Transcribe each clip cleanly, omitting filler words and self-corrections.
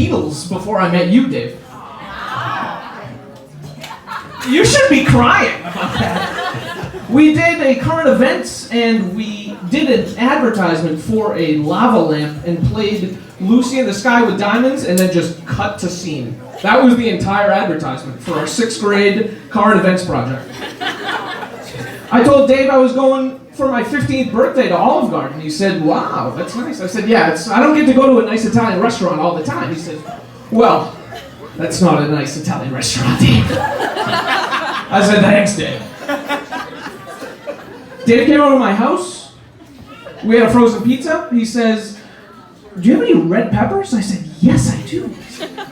Beatles before I met you, Dave. You should be crying about that. We did a current events, and we did an advertisement for a lava lamp and played Lucy in the Sky with Diamonds, and then just cut to scene. That was the entire advertisement for our 6th grade current events project. I told Dave I was going for my 15th birthday to Olive Garden. He said, wow, that's nice. I said, yeah, I don't get to go to a nice Italian restaurant all the time. He said, well, that's not a nice Italian restaurant, Dave. I said, thanks, Dave. Dave came over to my house. We had a frozen pizza. He says, do you have any red peppers? I said, yes, I do.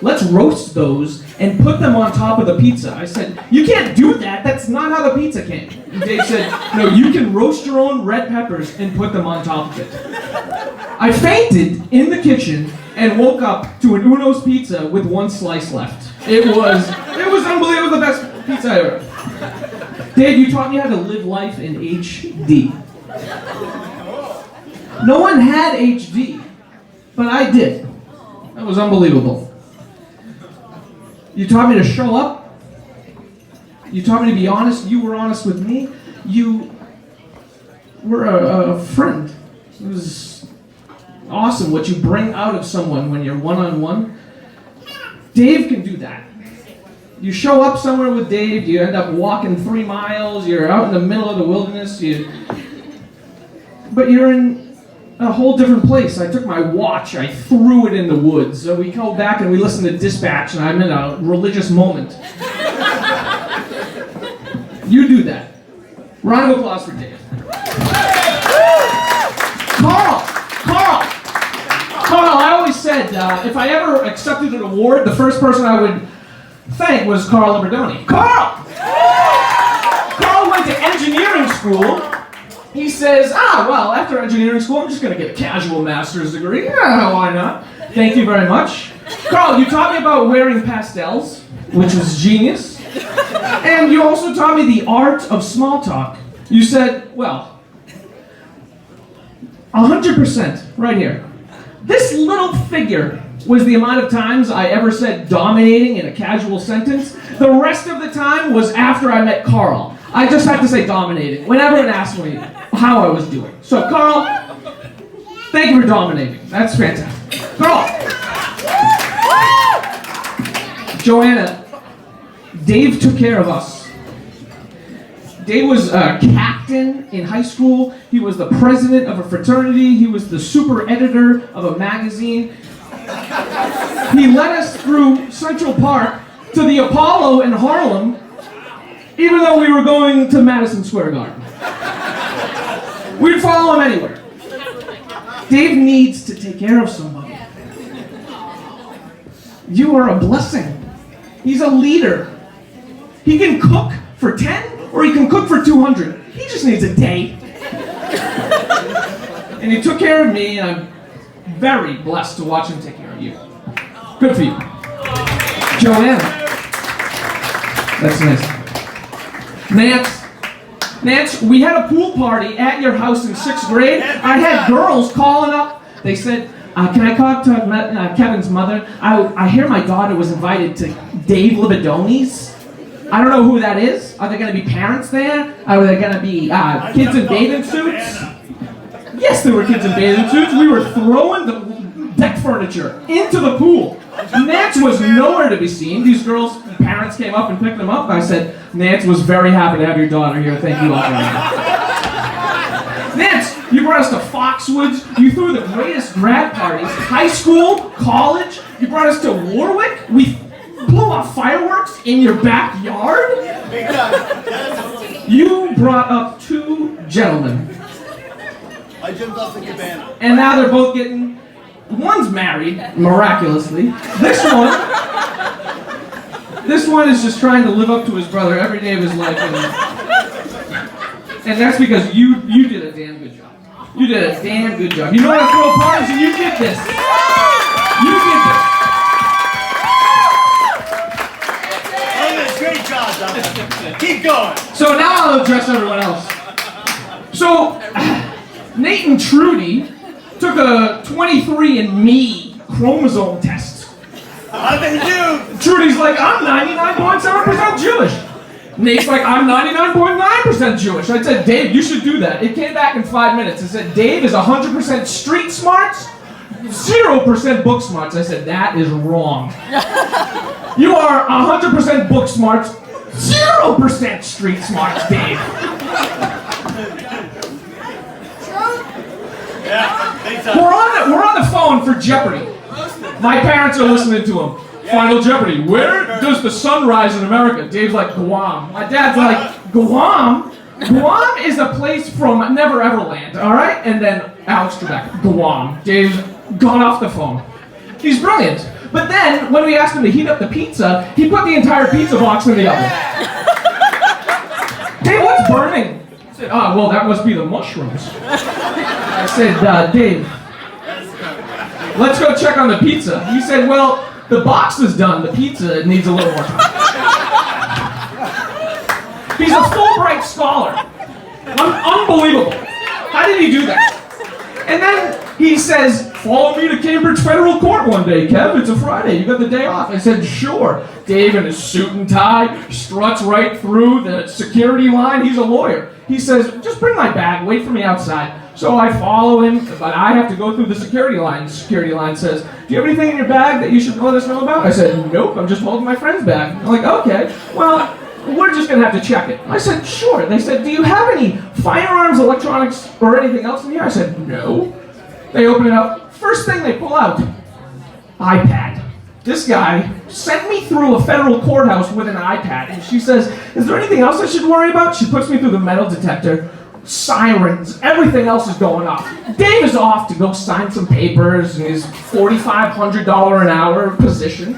Let's roast those and put them on top of the pizza. I said, you can't do that. That's not how the pizza came. And Dave said, no, you can roast your own red peppers and put them on top of it. I fainted in the kitchen and woke up to an Uno's pizza with 1 slice left. It was unbelievable, the best pizza I ever had. Dave, you taught me how to live life in HD. No one had HD, but I did. That was unbelievable. You taught me to show up. You taught me to be honest. You were honest with me. You were a friend. It was awesome what you bring out of someone when you're one-on-one. Dave can do that. You show up somewhere with Dave, you end up walking 3 miles, you're out in the middle of the wilderness, but you're in a whole different place. I took my watch, I threw it in the woods. So we go back and we listen to Dispatch, and I'm in a religious moment. You do that. Round of applause for Dave. Carl, I always said if I ever accepted an award, the first person I would thank was Carl Doni. Carl went to engineering school. He says, well, after engineering school, I'm just going to get a casual master's degree. Yeah, why not? Thank you very much. Carl, you taught me about wearing pastels, which was genius. And you also taught me the art of small talk. You said, well, 100% right here. This little figure was the amount of times I ever said dominating in a casual sentence. The rest of the time was after I met Carl. I just had to say dominating whenever it asked me how I was doing. So Carl, thank you for dominating. That's fantastic. Carl! Joanna, Dave took care of us. Dave was a captain in high school. He was the president of a fraternity. He was the super editor of a magazine. He led us through Central Park to the Apollo in Harlem, even though we were going to Madison Square Garden. We'd follow him anywhere. Dave needs to take care of somebody. You are a blessing. He's a leader. He can cook for 10 or he can cook for 200. He just needs a day. And he took care of me, and I'm very blessed to watch him take care of you. Good for you. Joanna. That's nice. Nance, we had a pool party at your house in 6th grade. I had girls calling up. They said, can I talk to Kevin's mother? I hear my daughter was invited to Dave Libidoni's. I don't know who that is. Are there going to be parents there? Are there going to be kids in bathing suits? Yes, there were kids in bathing suits. We were throwing the deck furniture into the pool. Nance was nowhere to be seen. These girls' parents came up and picked them up. I said, Nance was very happy to have your daughter here. Thank you all very much. Nance, you brought us to Foxwoods. You threw the greatest grad parties. High school, college. You brought us to Warwick. We blew off fireworks in your backyard. You brought up 2 gentlemen. I jumped off the cabana. And now they're both getting... One's married, miraculously. This one is just trying to live up to his brother every day of his life. And that's because you did a damn good job. You did a damn good job. You know how to throw parties, and you did this. You did this. Great job, Don. Keep going. So now I'll address everyone else. So, Nate and Trudy took a 23andMe chromosome test. How they do? Trudy's like, I'm 99.7% Jewish. Nate's like, I'm 99.9% Jewish. I said, Dave, you should do that. It came back in 5 minutes. I said, Dave is 100% street smarts, 0% book smarts. I said, that is wrong. You are 100% book smarts, 0% street smarts, Dave. Yeah, big time. We're on the phone for Jeopardy. My parents are listening to him. Final Jeopardy. Where does the sun rise in America? Dave's like, Guam. My dad's like, Guam? Guam is a place from Never Everland, all right? And then Alex Trebek, Guam. Dave's gone off the phone. He's brilliant. But then, when we asked him to heat up the pizza, he put the entire pizza box in the oven. Dave, what's burning? I said, well, that must be the mushrooms. I said, Dave, let's go check on the pizza. He said, well, the box is done. The pizza needs a little more time. He's a Fulbright scholar. Unbelievable. How did he do that? And then he says, follow me to Cambridge Federal Court one day, Kev. It's a Friday. You got the day off. I said, sure. Dave in his suit and tie struts right through the security line. He's a lawyer. He says, just bring my bag. Wait for me outside. So I follow him, but I have to go through the security line. The security line says, do you have anything in your bag that you should let us know about? I said, nope, I'm just holding my friend's bag. I'm like, okay, well, we're just going to have to check it. I said, sure. They said, do you have any firearms, electronics, or anything else in here? I said, no. They open it up. First thing they pull out, iPad. This guy sent me through a federal courthouse with an iPad, and she says, is there anything else I should worry about? She puts me through the metal detector. Sirens, everything else is going off. Dave is off to go sign some papers in his $4,500 an hour position.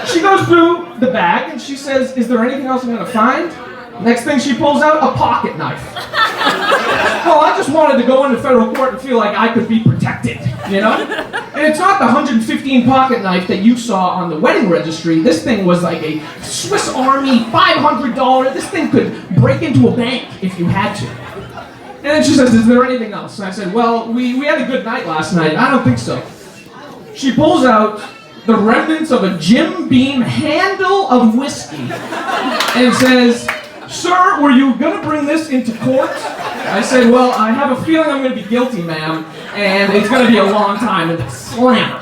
She goes through the bag and she says, is there anything else I'm going to find? Next thing she pulls out, a pocket knife. Well, I just wanted to go into federal court and feel like I could be protected, you know? And it's not the 115 pocket knife that you saw on the wedding registry. This thing was like a Swiss Army $500. This thing could break into a bank if you had to. And then she says, is there anything else? And I said, well, we had a good night last night. I don't think so. She pulls out the remnants of a Jim Beam handle of whiskey and says, sir, were you going to bring this into court? I said, well, I have a feeling I'm going to be guilty, ma'am, and it's going to be a long time, and slam.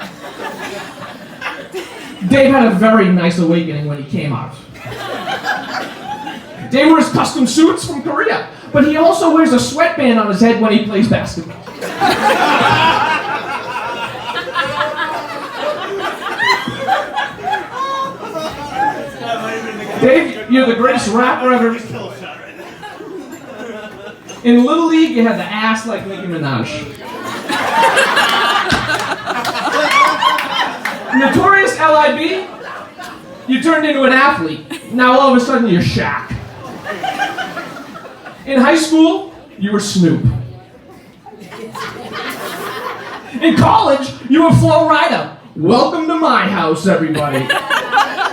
Dave had a very nice awakening when he came out. Dave wears custom suits from Korea, but he also wears a sweatband on his head when he plays basketball. Dave, you're the greatest rapper ever. In Little League, you had the ass like Nicki Minaj. Notorious L.I.B., you turned into an athlete. Now all of a sudden you're Shaq. In high school, you were Snoop. In college, you were Flo Rida. Welcome to my house, everybody.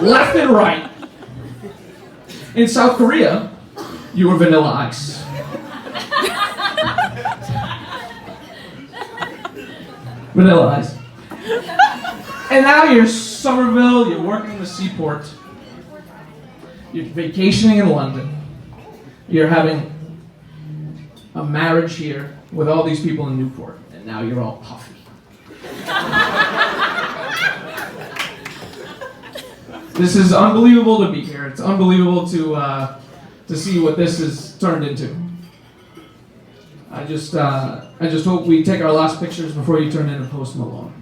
Left and right. In South Korea, you were Vanilla Ice. Vanilla Ice. And now you're Somerville, you're working in the seaport. You're vacationing in London. You're having a marriage here with all these people in Newport. And now you're all puffy. This is unbelievable to be here. It's unbelievable to see what this has turned into. I just hope we take our last pictures before you turn into Post Malone.